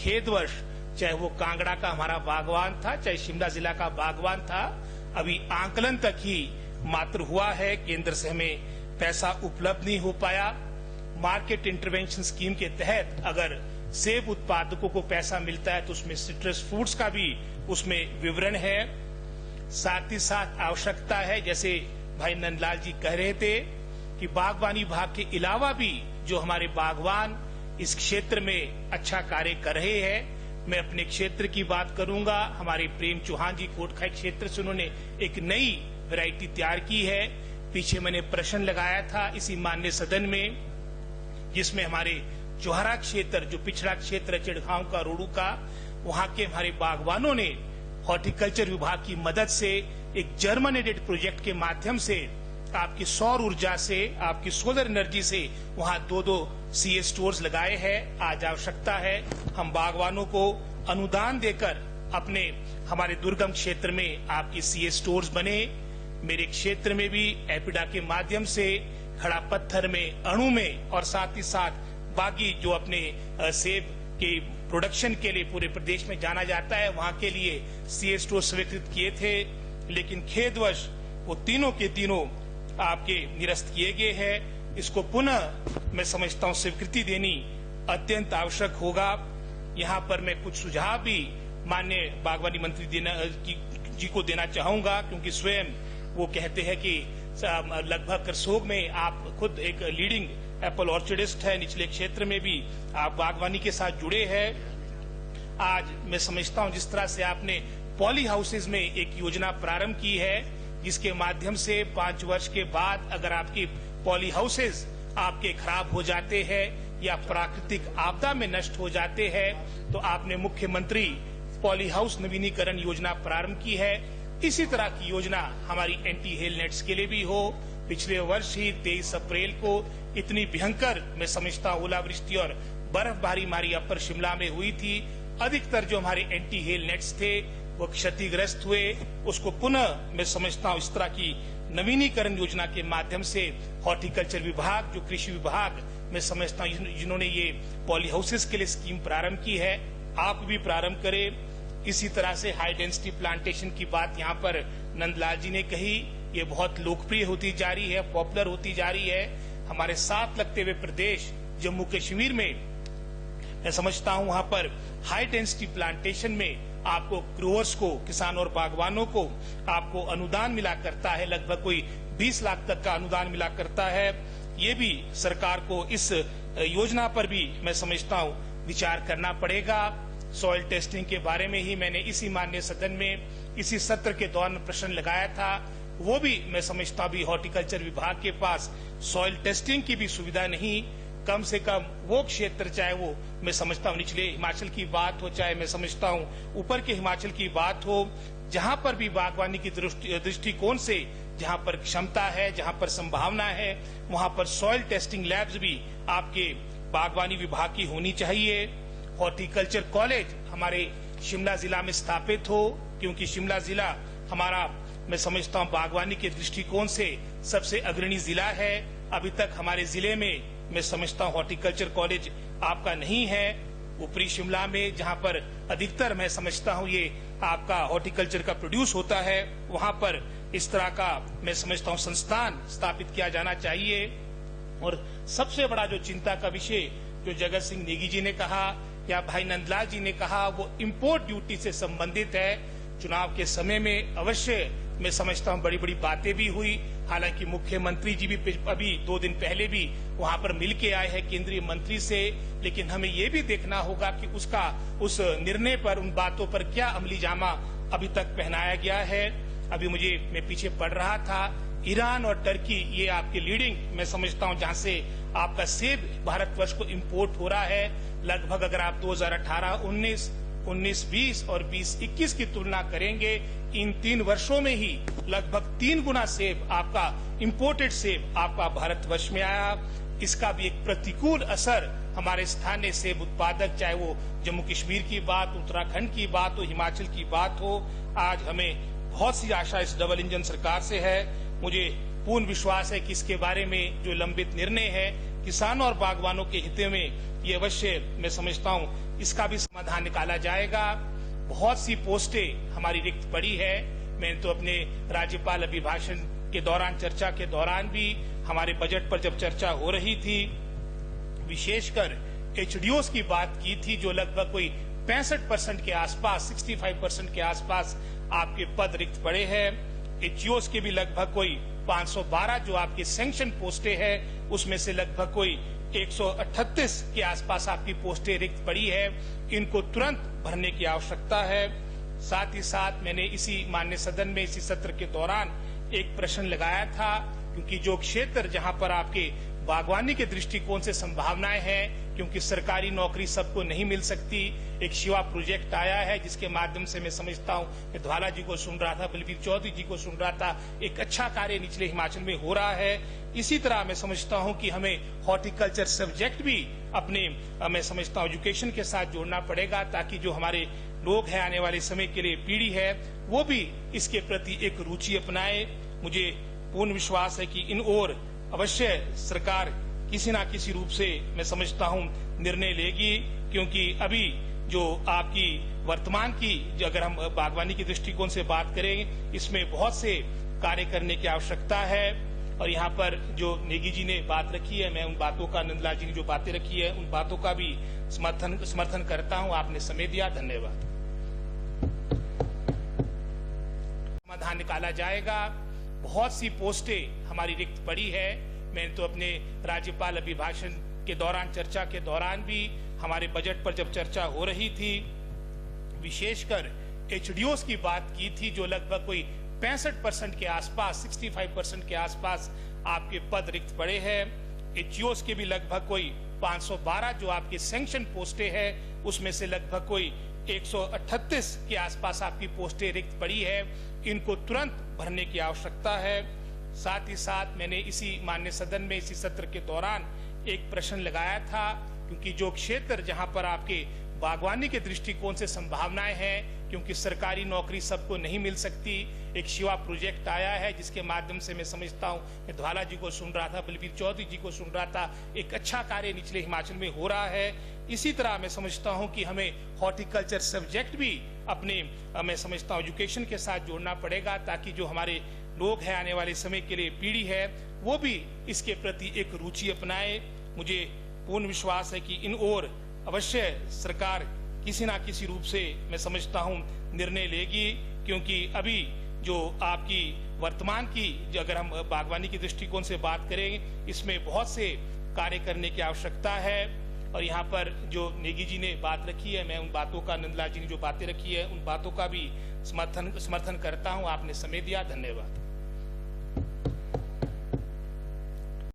खेदवश चाहे वो कांगड़ा का हमारा बागवान था, चाहे शिमला जिला का बागवान था, अभी आंकलन तक ही मात्र हुआ है। केंद्र से हमें पैसा उपलब्ध नहीं हो पाया। मार्केट इंटरवेंशन स्कीम के तहत अगर सेब उत्पादकों को पैसा मिलता है तो उसमें सिट्रस फ्रूट्स का भी उसमें विवरण है। साथ ही साथ आवश्यकता है, जैसे भाई नंदलाल जी कह रहे थे, कि बागवानी विभाग के अलावा भी जो हमारे बागवान इस क्षेत्र में अच्छा कार्य कर रहे हैं। मैं अपने क्षेत्र की बात करूंगा। हमारे प्रेम चौहान जी कोटखाई क्षेत्र से उन्होंने एक नई वैरायटी तैयार की है। पीछे मैंने प्रश्न लगाया था इसी माननीय सदन में, जिसमें हमारे जोहरा क्षेत्र, जो पिछड़ा क्षेत्र है चिड़गांव का, रोडू का, वहां के हमारे बागवानों ने हॉर्टिकल्चर विभाग की मदद से एक जर्मनेटेड प्रोजेक्ट के माध्यम से आपकी सौर ऊर्जा से, आपकी सोलर एनर्जी से वहां 2-2 सीए स्टोर्स लगाए हैं। आज आवश्यकता है हम बागवानों को अनुदान देकर अपने हमारे दुर्गम क्षेत्र में आपकी सीए स्टोर्स बने। मेरे क्षेत्र में भी एपिडा के माध्यम से खड़ा पत्थर में, अणु में और साथ ही साथ बाकी जो अपने सेब के प्रोडक्शन के लिए पूरे प्रदेश में जाना जाता है, वहां के लिए सीए स्टोर स्वीकृत किए थे। लेकिन खेदवश वो तीनों के तीनों आपके निरस्त किए गए हैं। इसको पुनः मैं समझता हूं स्वीकृति देनी अत्यंत आवश्यक होगा। यहाँ पर मैं कुछ सुझाव भी माननीय बागवानी मंत्री जी को देना चाहूंगा, क्योंकि स्वयं वो कहते हैं कि लगभग करसोग में आप खुद एक लीडिंग एप्पल ऑर्चर्डिस्ट है, निचले क्षेत्र में भी आप बागवानी के साथ जुड़े हैं। आज मैं समझता हूं जिस तरह से आपने पॉली हाउसेज में एक योजना प्रारंभ की है, जिसके माध्यम से 5 वर्ष के बाद अगर आपकी पॉली हाउसेज आपके खराब हो जाते हैं या प्राकृतिक आपदा में नष्ट हो जाते हैं, तो आपने मुख्यमंत्री पॉली हाउस नवीनीकरण योजना प्रारंभ की है। इसी तरह की योजना हमारी एंटी हेल नेट्स के लिए भी हो। पिछले वर्ष ही 23 अप्रैल को इतनी भयंकर मैं समझता हूँ ओलावृष्टि और बर्फबारी हमारी अपर शिमला में हुई थी। अधिकतर जो हमारे एंटी हेल नेट्स थे वो क्षतिग्रस्त हुए। उसको पुनः मैं समझता हूँ इस तरह की नवीनीकरण योजना के माध्यम से हॉर्टिकल्चर विभाग, जो कृषि विभाग मैं समझता हूँ जिन्होंने ये पॉली हाउसेस के लिए स्कीम प्रारंभ की है, आप भी प्रारंभ करें। इसी तरह से हाई डेंसिटी प्लांटेशन की बात यहाँ पर नंदलाल जी ने कही, ये बहुत लोकप्रिय होती जा रही है, पॉपुलर होती जा रही है। हमारे साथ लगते हुए प्रदेश जम्मू कश्मीर में मैं समझता हूँ वहां पर हाई डेंसिटी प्लांटेशन में आपको ग्रोअर्स को, किसान और बागवानों को आपको अनुदान मिला करता है। लगभग कोई 20 लाख तक का अनुदान मिला करता है। ये भी सरकार को इस योजना पर भी मैं समझता हूँ विचार करना पड़ेगा। सॉइल टेस्टिंग के बारे में ही मैंने इसी माननीय सदन में इसी सत्र के दौरान प्रश्न लगाया था। वो भी मैं समझता भी हॉर्टिकल्चर विभाग के पास सॉइल टेस्टिंग की भी सुविधा नहीं। कम से कम वो क्षेत्र, चाहे वो मैं समझता हूँ निचले हिमाचल की बात हो, चाहे मैं समझता हूँ ऊपर के हिमाचल की बात हो, जहां पर भी बागवानी की दृष्टिकोण से जहां पर क्षमता है, जहां पर संभावना है, वहां पर सॉइल टेस्टिंग लैब्स भी आपके बागवानी विभाग की होनी चाहिए। हॉर्टिकल्चर कॉलेज हमारे शिमला जिला में स्थापित हो, क्योंकि शिमला जिला हमारा मैं समझता हूँ बागवानी के दृष्टिकोण से सबसे अग्रणी जिला है। अभी तक हमारे जिले में मैं समझता हूँ हॉर्टिकल्चर कॉलेज आपका नहीं है। ऊपरी शिमला में जहाँ पर अधिकतर मैं समझता हूँ ये आपका हॉर्टिकल्चर का प्रोड्यूस होता है, वहाँ पर इस तरह का मैं समझता हूँ संस्थान स्थापित किया जाना चाहिए। और सबसे बड़ा जो चिंता का विषय जो जगत सिंह नेगी जी ने कहा या भाई नंदलाल जी ने कहा, वो इम्पोर्ट ड्यूटी से संबंधित है। चुनाव के समय में अवश्य मैं समझता हूँ बड़ी बड़ी बातें भी हुई। हालांकि मुख्यमंत्री जी भी अभी 2 दिन पहले भी वहां पर मिल के आए हैं केंद्रीय मंत्री से, लेकिन हमें ये भी देखना होगा कि उसका उस निर्णय पर, उन बातों पर क्या अमली जामा अभी तक पहनाया गया है। अभी मैं पीछे पढ़ रहा था, ईरान और टर्की ये आपके लीडिंग मैं समझता हूँ जहां से आपका सेब भारतवर्ष को इम्पोर्ट हो रहा है। लगभग अगर आप 2018-19, 19-20 और 20-21 की तुलना करेंगे, इन 3 वर्षों में ही लगभग 3 गुना सेब आपका इम्पोर्टेड सेब आपका भारतवर्ष में आया। इसका भी एक प्रतिकूल असर हमारे स्थानीय सेब उत्पादक, चाहे वो जम्मू कश्मीर की बात, उत्तराखंड की बात हो, हिमाचल की बात हो, आज हमें बहुत सी आशा इस डबल इंजन सरकार से है। मुझे पूर्ण विश्वास है कि इसके बारे में जो लंबित निर्णय है किसानों और बागवानों के हित में ये अवश्य मैं समझता हूँ इसका भी समाधान निकाला जाएगा। बहुत सी पोस्टें हमारी रिक्त पड़ी है। मैंने तो अपने राज्यपाल अभिभाषण के दौरान, चर्चा के दौरान भी, हमारे बजट पर जब चर्चा हो रही थी, विशेषकर एचडीओस की बात की थी, जो लगभग कोई 65% के आसपास, 65% के आसपास आपके पद रिक्त पड़े हैं। एचईओस के भी लगभग कोई 512 जो आपकी सैंक्शन पोस्टें हैं, उसमें से लगभग कोई 138 के आसपास आपकी पोस्टें रिक्त पड़ी है। इनको तुरंत भरने की आवश्यकता है। साथ ही साथ मैंने इसी माननीय सदन में इसी सत्र के दौरान एक प्रश्न लगाया था, क्योंकि जो क्षेत्र जहां पर आपके बागवानी के दृष्टिकोण से संभावनाएं हैं, क्योंकि सरकारी नौकरी सबको नहीं मिल सकती। एक शिवा प्रोजेक्ट आया है जिसके माध्यम से मैं समझता हूं, मैं ध्वाला जी को सुन रहा था, बलबीर चौधरी जी को सुन रहा था, एक अच्छा कार्य निचले हिमाचल में हो रहा है। इसी तरह मैं समझता हूं कि हमें हॉर्टिकल्चर सब्जेक्ट भी अपने मैं समझता हूं एजुकेशन के साथ जोड़ना पड़ेगा, ताकि जो हमारे लोग हैं, आने वाले समय के लिए पीढ़ी है, वो भी इसके प्रति एक रुचि अपनाए। मुझे पूर्ण विश्वास है कि इन ओर अवश्य सरकार किसी न किसी रूप से मैं समझता हूं निर्णय लेगी, क्योंकि अभी जो आपकी वर्तमान की, जो अगर हम बागवानी के दृष्टिकोण से बात करें, इसमें बहुत से कार्य करने की आवश्यकता है। और यहाँ पर जो नेगी जी ने बात रखी है, मैं उन बातों का, नंदलाल जी ने जो बातें रखी है, उन बातों का भी समर्थन करता हूँ। आपने समय दिया, धन्यवाद। समाधान निकाला जाएगा। बहुत सी पोस्टें हमारी रिक्त पड़ी है। मैंने तो अपने राज्यपाल अभिभाषण के दौरान, चर्चा के दौरान भी, हमारे बजट पर जब चर्चा हो रही थी, विशेषकर एचडीओस की बात की थी, जो लगभग कोई 65% के आसपास, 65% के आसपास आपके पद रिक्त पड़े हैं। एचईओस के भी लगभग कोई 512 जो आपकी सैंक्शन पोस्टें हैं, उसमें से लगभग कोई 138 के आसपास आपकी पोस्टें रिक्त पड़ी है। इनको तुरंत भरने की आवश्यकता है। साथ ही साथ मैंने इसी माननीय सदन में इसी सत्र के दौरान एक प्रश्न लगाया था, क्योंकि जो क्षेत्र जहां पर आपके बागवानी के दृष्टिकोण से संभावनाएं हैं, क्योंकि सरकारी नौकरी सबको नहीं मिल सकती। एक शिवा प्रोजेक्ट आया है जिसके माध्यम से मैं समझता हूं, मैं ध्वाला जी को सुन रहा था, बलबीर चौधरी जी को सुन रहा था, एक अच्छा कार्य निचले हिमाचल में हो रहा है। इसी तरह मैं समझता हूं कि हमें हॉर्टिकल्चर सब्जेक्ट भी अपने मैं समझता हूं एजुकेशन के साथ जोड़ना पड़ेगा, ताकि जो हमारे लोग हैं, आने वाले समय के लिए पीढ़ी है, वो भी इसके प्रति एक रुचि अपनाए। मुझे पूर्ण विश्वास है कि इन ओर अवश्य सरकार किसी न किसी रूप से मैं समझता हूं निर्णय लेगी, क्योंकि अभी जो आपकी वर्तमान की, जो अगर हम बागवानी के दृष्टिकोण से बात करें, इसमें बहुत से कार्य करने की आवश्यकता है। और यहाँ पर जो नेगी जी ने बात रखी है, मैं उन बातों का, नंदलाल जी ने जो बातें रखी है, उन बातों का भी समर्थन करता हूँ। आपने समय दिया, धन्यवाद।